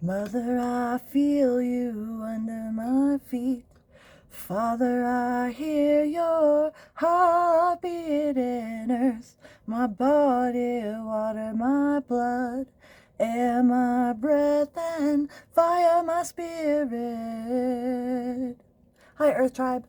Mother, I feel you under my feet. Father, I hear your heartbeat in earth. My body, water, my blood, air, my breath, and fire, my spirit. Hi, Earth Tribe.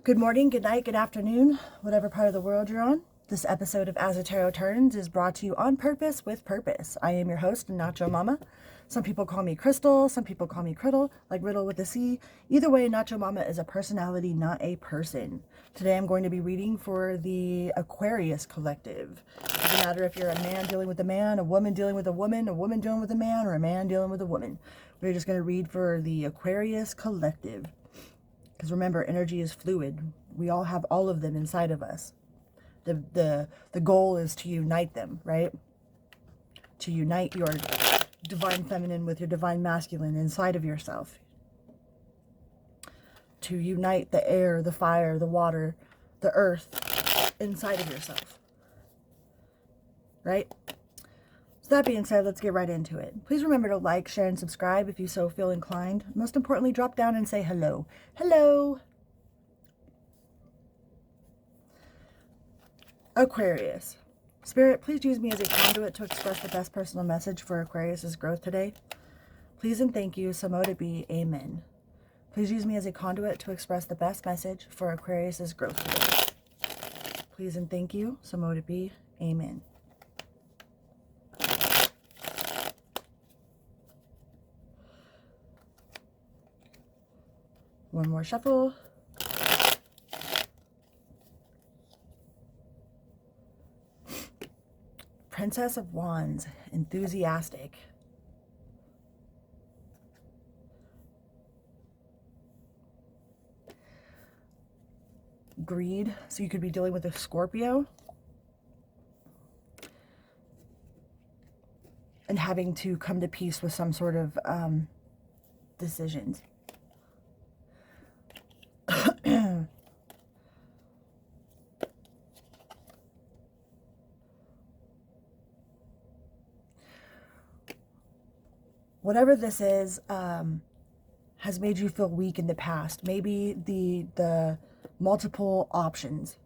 Good morning, good night, good afternoon, whatever part of the world you're on. This episode of As a Tarot Turns is brought to you on purpose with purpose. I am your host, Nacho Mama. Some people call me Crystal, some people call me Criddle, like Riddle with a C. Either way, Nacho Mama is a personality, not a person. Today I'm going to be reading for the Aquarius collective. It doesn't matter if you're a man dealing with a man, a woman dealing with a woman dealing with a man, or a man dealing with a woman. We're just going to read for the Aquarius collective. Because remember, energy is fluid. We all have all of them inside of us. The goal is to unite them, right? To unite your divine feminine with your divine masculine inside of yourself. To unite the air, the fire, the water, the earth inside of yourself. Right? So that being said, let's get right into it. Please remember to like, share, and subscribe if you so feel inclined. Most importantly, drop down and say hello. Hello! Aquarius. Spirit, please use me as a conduit to express the best personal message for Aquarius's growth today. Please and thank you, so mote it be. Amen. Please use me as a conduit to express the best message for Aquarius's growth today. Please and thank you, so mote it be. Amen. One more shuffle. Princess of Wands, enthusiastic. Greed, so you could be dealing with a Scorpio. And having to come to peace with some sort of decisions. Whatever this is, has made you feel weak in the past. Maybe the multiple options,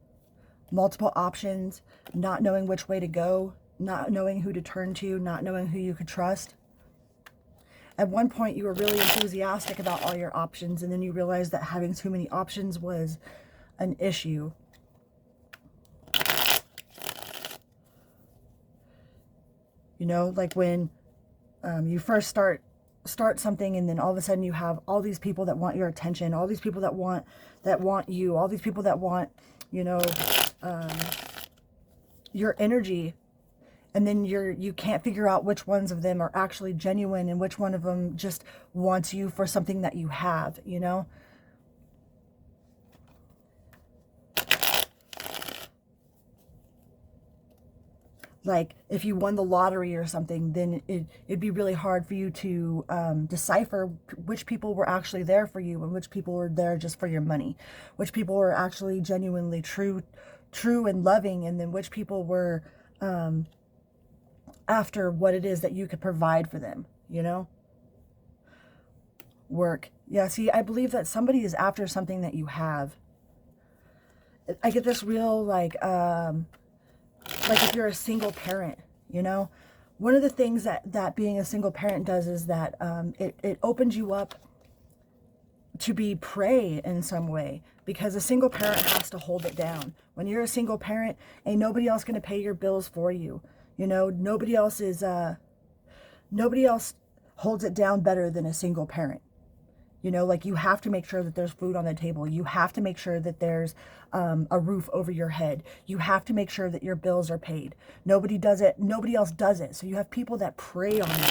not knowing which way to go, not knowing who to turn to, not knowing who you could trust. At one point, you were really enthusiastic about all your options, and then you realized that having too many options was an issue. You know, like when you first start something, and then all of a sudden you have all these people that want your attention, all these people that want you, all these people that want, you know, your energy, and then you can't figure out which ones of them are actually genuine and which one of them just wants you for something that you have, you know. Like if you won the lottery or something, then it'd be really hard for you to decipher which people were actually there for you and which people were there just for your money, which people were actually genuinely true and loving, and then which people were after what it is that you could provide for them, you know. Work. Yeah, see, I believe that somebody is after something that you have. I get this real like if you're a single parent, you know, one of the things that being a single parent does is that it opens you up to be prey in some way, because a single parent has to hold it down. When you're a single parent, ain't nobody else going to pay your bills for you. You know, nobody else holds it down better than a single parent. You know, like you have to make sure that there's food on the table. You have to make sure that there's a roof over your head. You have to make sure that your bills are paid. Nobody does it. Nobody else does it. So you have people that prey on you.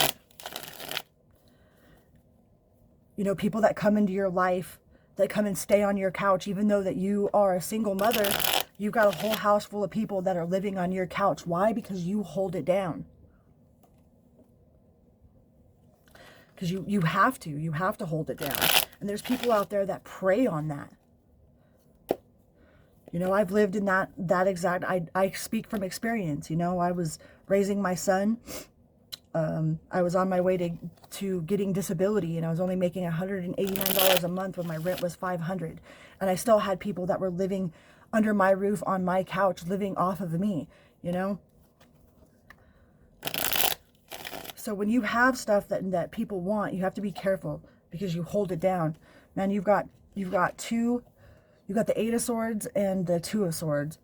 You know, people that come into your life, that come and stay on your couch, even though that you are a single mother, you've got a whole house full of people that are living on your couch. Why? Because you hold it down. Because you have to hold it down. And there's people out there that prey on that. You know, I've lived in that exact, I speak from experience. You know, I was raising my son I was on my way to getting disability, and I was only making $189 a month when my rent was $500. And I still had people that were living under my roof on my couch, living off of me, you know? So when you have stuff that people want, you have to be careful because you hold it down. Man, you've got the Eight of Swords and the Two of Swords.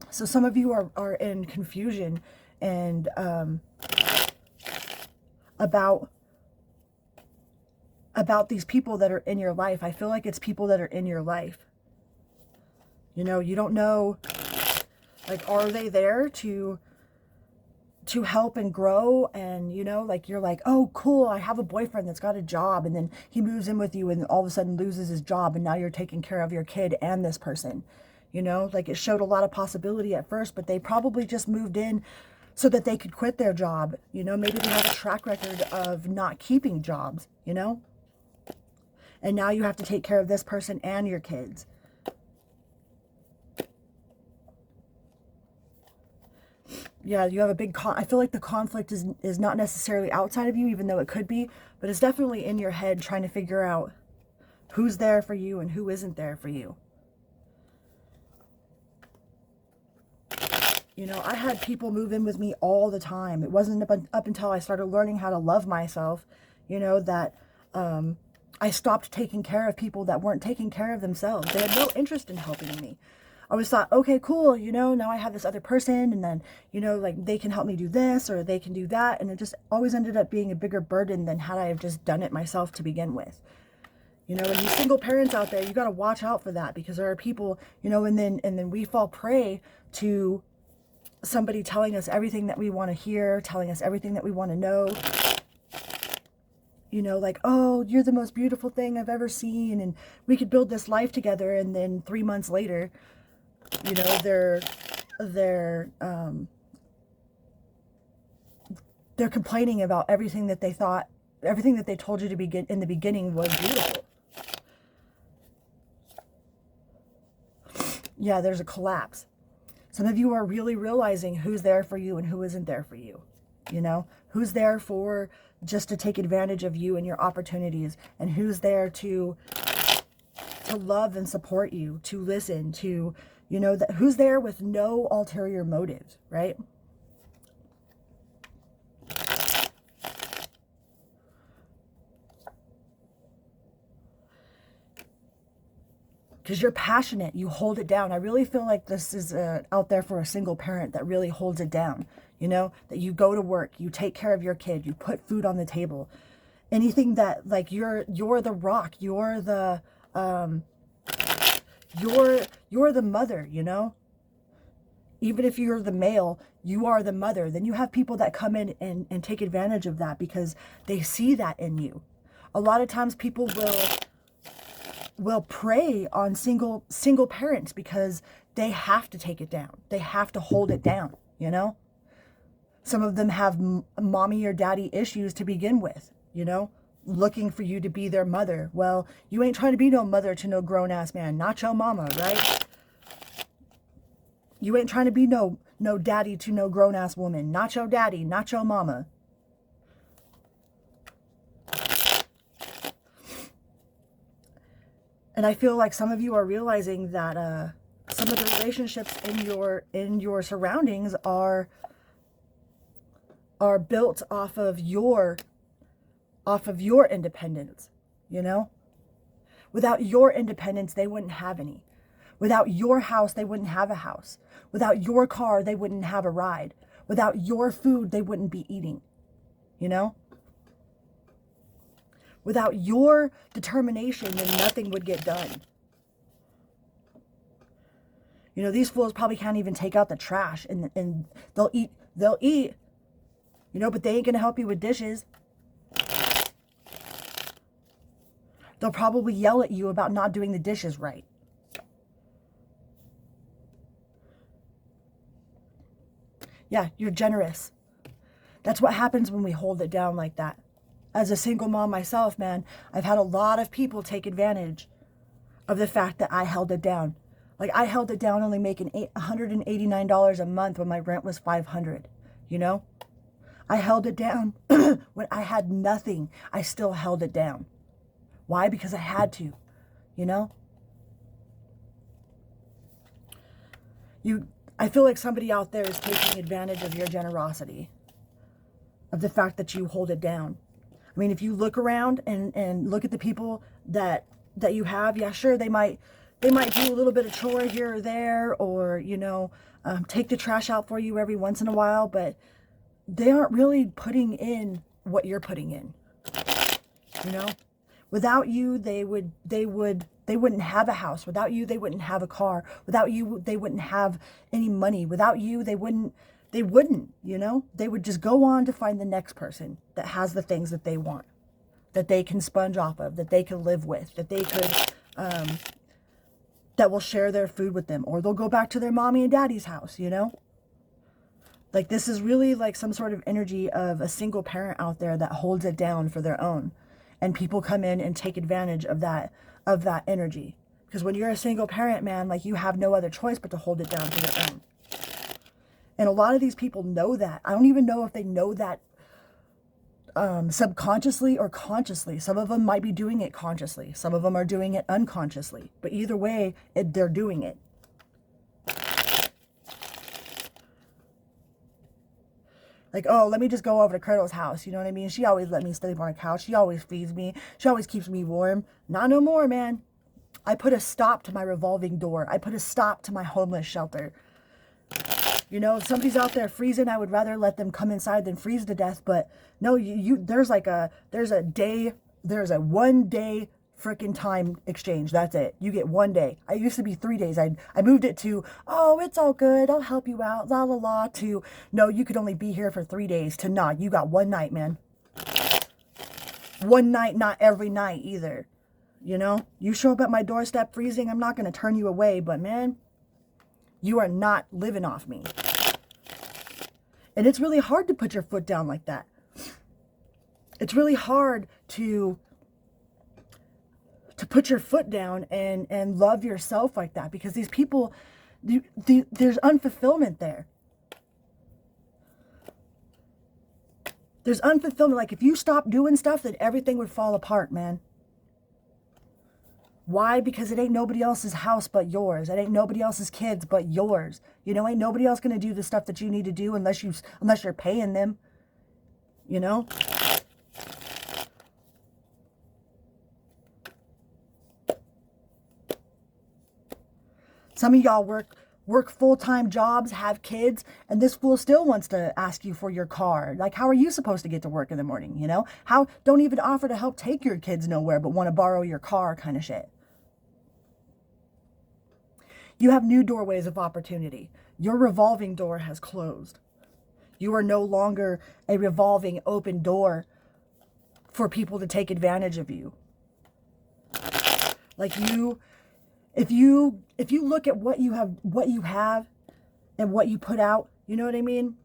So some of you are in confusion and about these people that are in your life. I feel like it's people that are in your life. You know, you don't know, like, are they there to help and grow? And, you know, like, you're like, oh, cool, I have a boyfriend that's got a job, and then he moves in with you and all of a sudden loses his job, and now you're taking care of your kid and this person. You know, like, it showed a lot of possibility at first, but they probably just moved in so that they could quit their job. You know, maybe they have a track record of not keeping jobs, you know? And now you have to take care of this person and your kids. Yeah, you have a big I feel like the conflict is not necessarily outside of you, even though it could be, but it's definitely in your head trying to figure out who's there for you and who isn't there for you. You know, I had people move in with me all the time. It wasn't up until I started learning how to love myself, you know, that I stopped taking care of people that weren't taking care of themselves. They had no interest in helping me. I always thought, okay, cool, you know, now I have this other person, and then, you know, like, they can help me do this or they can do that. And it just always ended up being a bigger burden than had I have just done it myself to begin with. You know, and you single parents out there, you got to watch out for that, because there are people, you know, and then we fall prey to somebody telling us everything that we want to hear, telling us everything that we want to know. You know, like, oh, you're the most beautiful thing I've ever seen, and we could build this life together. And then 3 months later, you know, they're complaining about everything that they thought, everything that they told you to begin in the beginning was beautiful. Yeah, there's a collapse. Some of you are really realizing who's there for you and who isn't there for you. You know, who's there for just to take advantage of you and your opportunities, and who's there to love and support you, to listen, to, you know, that who's there with no ulterior motives, right? Because you're passionate, you hold it down. I really feel like this is out there for a single parent that really holds it down. You know, that you go to work, you take care of your kid, you put food on the table. Anything that, like, you're the rock, you're the mother, you know? Even if you're the male, you are the mother. Then you have people that come in and take advantage of that because they see that in you. A lot of times people will prey on single parents because they have to take it down. They have to hold it down, you know? Some of them have mommy or daddy issues to begin with, you know, looking for you to be their mother. Well, you ain't trying to be no mother to no grown-ass man, not your mama, right? You ain't trying to be no daddy to no grown-ass woman, not your daddy, not your mama. And I feel like some of you are realizing that some of the relationships in your surroundings are built off of your independence, you know? Without your independence, they wouldn't have any. Without your house, they wouldn't have a house. Without your car, they wouldn't have a ride. Without your food, they wouldn't be eating, you know? Without your determination, then nothing would get done. You know, these fools probably can't even take out the trash, and they'll eat, you know, but they ain't going to help you with dishes. They'll probably yell at you about not doing the dishes right. Yeah, you're generous. That's what happens when we hold it down like that. As a single mom myself, man, I've had a lot of people take advantage of the fact that I held it down. Like, I held it down only making $189 a month when my rent was $500, you know? I held it down. When I had nothing, I still held it down. Why? Because I had to, you know? I feel like somebody out there is taking advantage of your generosity, of the fact that you hold it down. I mean, if you look around and look at the people that you have, yeah, sure, they might do a little bit of chore here or there, or, you know, take the trash out for you every once in a while, but they aren't really putting in what you're putting in, you know? Without you, they wouldn't have a house. Without you, they wouldn't have a car. Without you, they wouldn't have any money. Without you, they wouldn't, you know? They would just go on to find the next person that has the things that they want, that they can sponge off of, that they can live with, that they could, that will share their food with them, or they'll go back to their mommy and daddy's house, you know? Like, this is really like some sort of energy of a single parent out there that holds it down for their own. And people come in and take advantage of that energy. Because when you're a single parent, man, like, you have no other choice but to hold it down for your own. And a lot of these people know that. I don't even know if they know that subconsciously or consciously. Some of them might be doing it consciously. Some of them are doing it unconsciously. But either way, they're doing it. Like, oh, let me just go over to Curdle's house. You know what I mean? She always let me sleep on the couch. She always feeds me. She always keeps me warm. Not no more, man. I put a stop to my revolving door. I put a stop to my homeless shelter. You know, if somebody's out there freezing, I would rather let them come inside than freeze to death. But no, there's a 1 day freaking time exchange. That's it. You get 1 day. I used to be 3 days. I moved it to, oh, it's all good, I'll help you out, la la la, to, no, you could only be here for 3 days, to not, you got 1 night, man. 1 night, not every night either. You know, you show up at my doorstep freezing, I'm not going to turn you away, but man, you are not living off me. And it's really hard to put your foot down like that. It's really hard to put your foot down and love yourself like that, because these people, there's unfulfillment there. There's unfulfillment. Like, if you stop doing stuff, then everything would fall apart, man. Why? Because it ain't nobody else's house but yours. It ain't nobody else's kids but yours. You know, ain't nobody else going to do the stuff that you need to do unless you're paying them. You know? Some of y'all work full-time jobs, have kids, and this fool still wants to ask you for your car. Like, how are you supposed to get to work in the morning, you know? How, don't even offer to help take your kids nowhere, but want to borrow your car, kind of shit. You have new doorways of opportunity. Your revolving door has closed. You are no longer a revolving open door for people to take advantage of you. Like, if you look at what you have and what you put out, you know what I mean?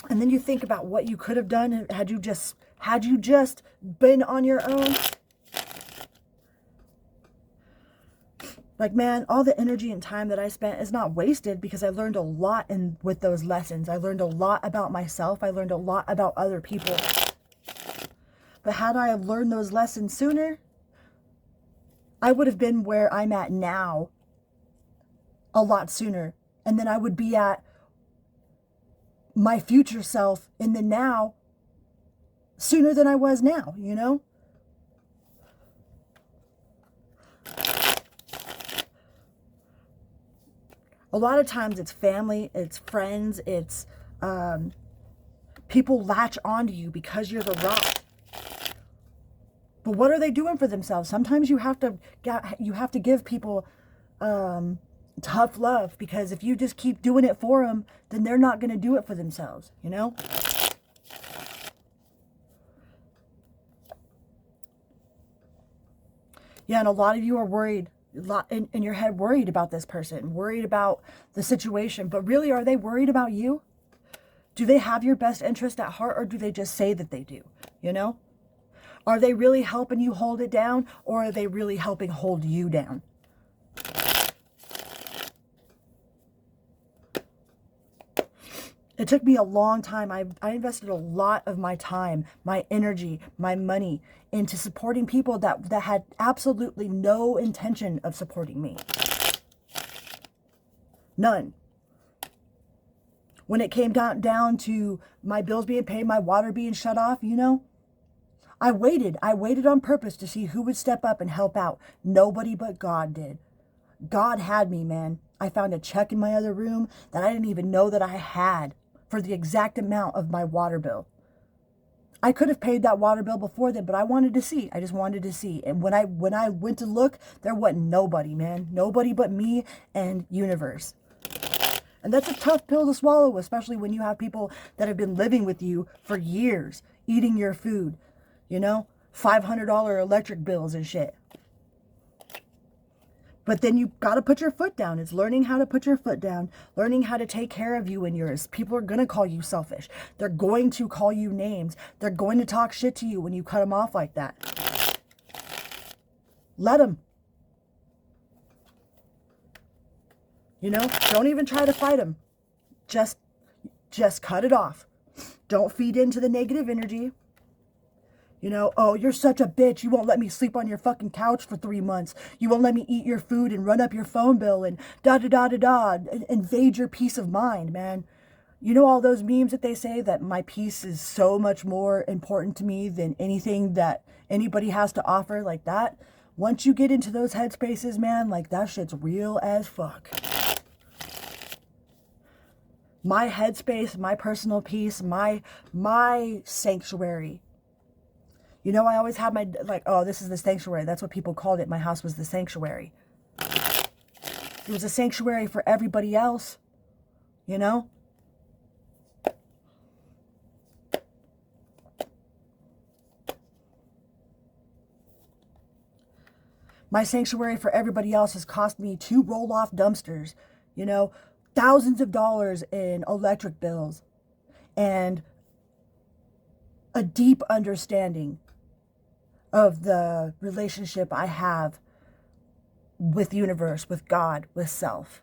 And then you think about what you could have done had you just been on your own. Like, man, all the energy and time that I spent is not wasted, because I learned a lot with those lessons. I learned a lot about myself. I learned a lot about other people. But had I learned those lessons sooner, I would have been where I'm at now a lot sooner. And then I would be at my future self in the now sooner than I was now, you know? A lot of times it's family, it's friends, it's people latch onto you because you're the rock. But what are they doing for themselves? Sometimes you have to give people tough love, because if you just keep doing it for them, then they're not going to do it for themselves, you know? Yeah, and a lot of you are worried, in your head, worried about this person, worried about the situation. But really, are they worried about you? Do they have your best interest at heart, or do they just say that they do, you know? Are they really helping you hold it down, or are they really helping hold you down? It took me a long time. I invested a lot of my time, my energy, my money into supporting people that had absolutely no intention of supporting me. None. When it came down to my bills being paid, my water being shut off, you know, I waited. I waited on purpose to see who would step up and help out. Nobody but God did. God had me, man. I found a check in my other room that I didn't even know that I had for the exact amount of my water bill. I could have paid that water bill before then, but I wanted to see. I just wanted to see. And when I went to look, there wasn't nobody, man. Nobody but me and universe. And that's a tough pill to swallow, especially when you have people that have been living with you for years, eating your food, you know, $500 electric bills and shit. But then you got to put your foot down. It's learning how to put your foot down, learning how to take care of you and yours. People are going to call you selfish. They're going to call you names. They're going to talk shit to you when you cut them off like that. Let them. You know, don't even try to fight them. Just cut it off. Don't feed into the negative energy. You know, oh, you're such a bitch. You won't let me sleep on your fucking couch for 3 months. You won't let me eat your food and run up your phone bill and da-da-da-da-da. Invade your peace of mind, man. You know all those memes that they say that my peace is so much more important to me than anything that anybody has to offer like that? Once you get into those headspaces, man, like that shit's real as fuck. My headspace, my personal peace, my sanctuary. You know, I always had my, like, oh, this is the sanctuary. That's what people called it. My house was the sanctuary. It was a sanctuary for everybody else, you know? My sanctuary for everybody else has cost me 2 roll-off dumpsters, you know, thousands of dollars in electric bills, and a deep understanding of the relationship I have with universe, with God, with self.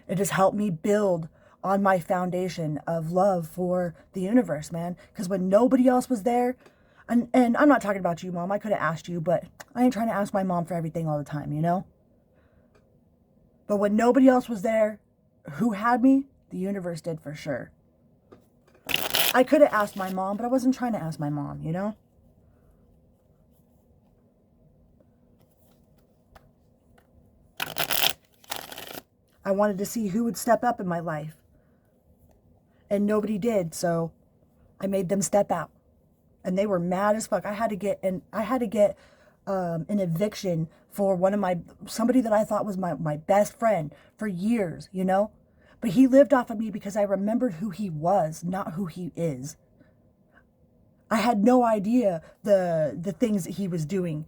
It has helped me build on my foundation of love for the universe, man. Because when nobody else was there, and I'm not talking about you, Mom. I could have asked you, but I ain't trying to ask my mom for everything all the time, you know? But when nobody else was there, who had me? The universe did for sure. I could have asked my mom, but I wasn't trying to ask my mom, you know? I wanted to see who would step up in my life. And nobody did, so I made them step out. And they were mad as fuck. I had to get an eviction for somebody that I thought was my best friend for years, you know? But he lived off of me because I remembered who he was, not who he is. I had no idea the things that he was doing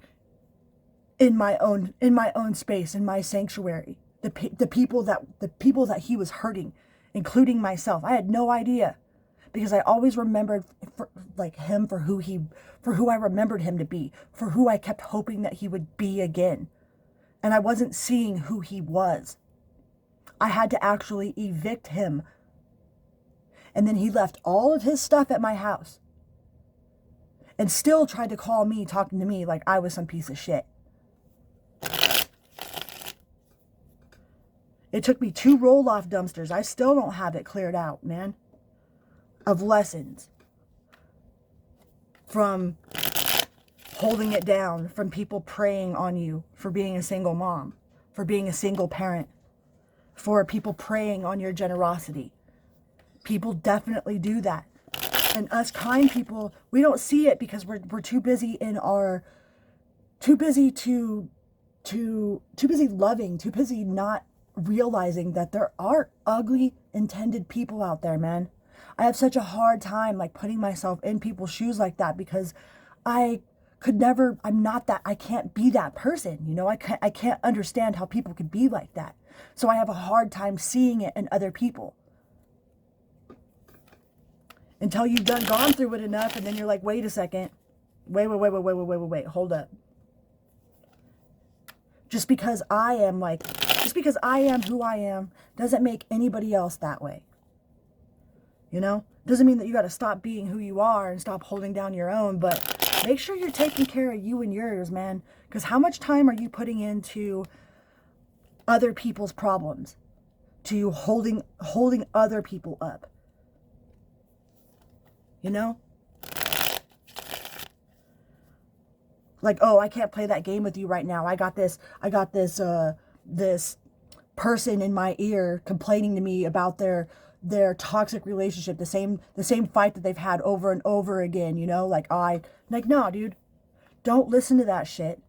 in my own space, in my sanctuary. The people that he was hurting, including myself. I had no idea, because I always remembered him for who I remembered him to be, for who I kept hoping that he would be again. And I wasn't seeing who he was. I had to actually evict him. And then he left all of his stuff at my house and still tried to call me, talking to me like I was some piece of shit. It took me 2 roll-off dumpsters. I still don't have it cleared out, man, of lessons from holding it down, from people preying on you for being a single mom, for being a single parent, for people preying on your generosity. People definitely do that. And us kind people, we don't see it because we're too busy too busy loving, too busy not realizing that there are ugly intended people out there, man. I have such a hard time putting myself in people's shoes like that, because I'm not that, I can't be that person, you know? I can't understand how people could be like that. So I have a hard time seeing it in other people. Until you've gone through it enough, and then you're like, wait a second. Wait, hold up. Just because I am who I am doesn't make anybody else that way. You know, doesn't mean that you got to stop being who you are and stop holding down your own, but make sure you're taking care of you and yours, man. Because how much time are you putting into other people's problems, to holding other people up? You know? Like, oh, I can't play that game with you right now. I got this this person in my ear complaining to me about their toxic relationship, the same fight that they've had over and over again, you know? Like, no, dude. Don't listen to that shit.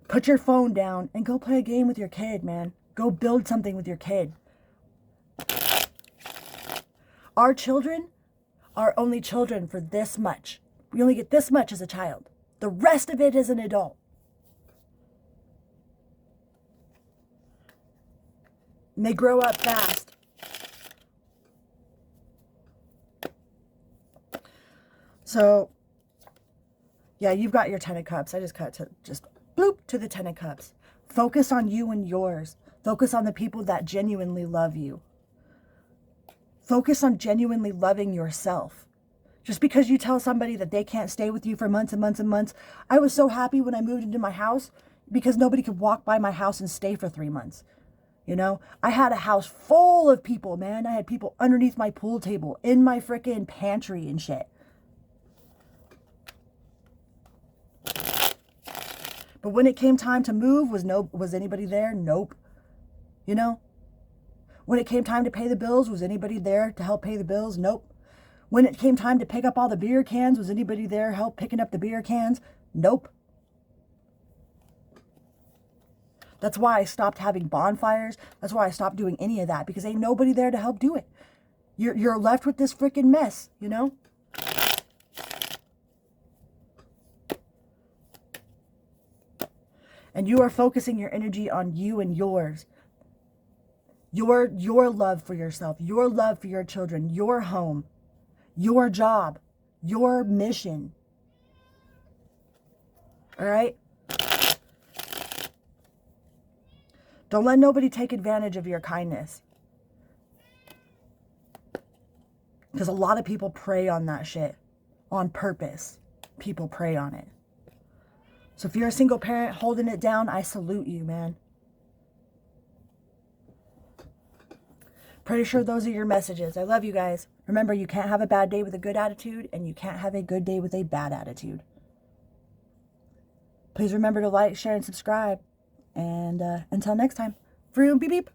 Put your phone down and go play a game with your kid, man. Go build something with your kid. Our children are only children for this much. We only get this much as a child. The rest of it is an adult. And they grow up fast. So, yeah, you've got your 10 of cups. I just cut to just bloop to the 10 of cups. Focus on you and yours. Focus on the people that genuinely love you. Focus on genuinely loving yourself. Just because you tell somebody that they can't stay with you for months and months and months. I was so happy when I moved into my house because nobody could walk by my house and stay for 3 months. You know, I had a house full of people, man. I had people underneath my pool table, in my frickin' pantry and shit. But when it came time to move, was anybody there? Nope. You know? When it came time to pay the bills, was anybody there to help pay the bills? Nope. When it came time to pick up all the beer cans, was anybody there help picking up the beer cans? Nope. That's why I stopped having bonfires. That's why I stopped doing any of that, because ain't nobody there to help do it. You're left with this freaking mess, you know? And you are focusing your energy on you and yours. Your love for yourself, your love for your children, your home, your job, your mission. All right? Don't let nobody take advantage of your kindness. Because a lot of people prey on that shit. On purpose. People prey on it. So if you're a single parent holding it down, I salute you, man. Pretty sure those are your messages. I love you guys. Remember, you can't have a bad day with a good attitude, and you can't have a good day with a bad attitude. Please remember to like, share, and subscribe. And until next time, vroom, beep, beep.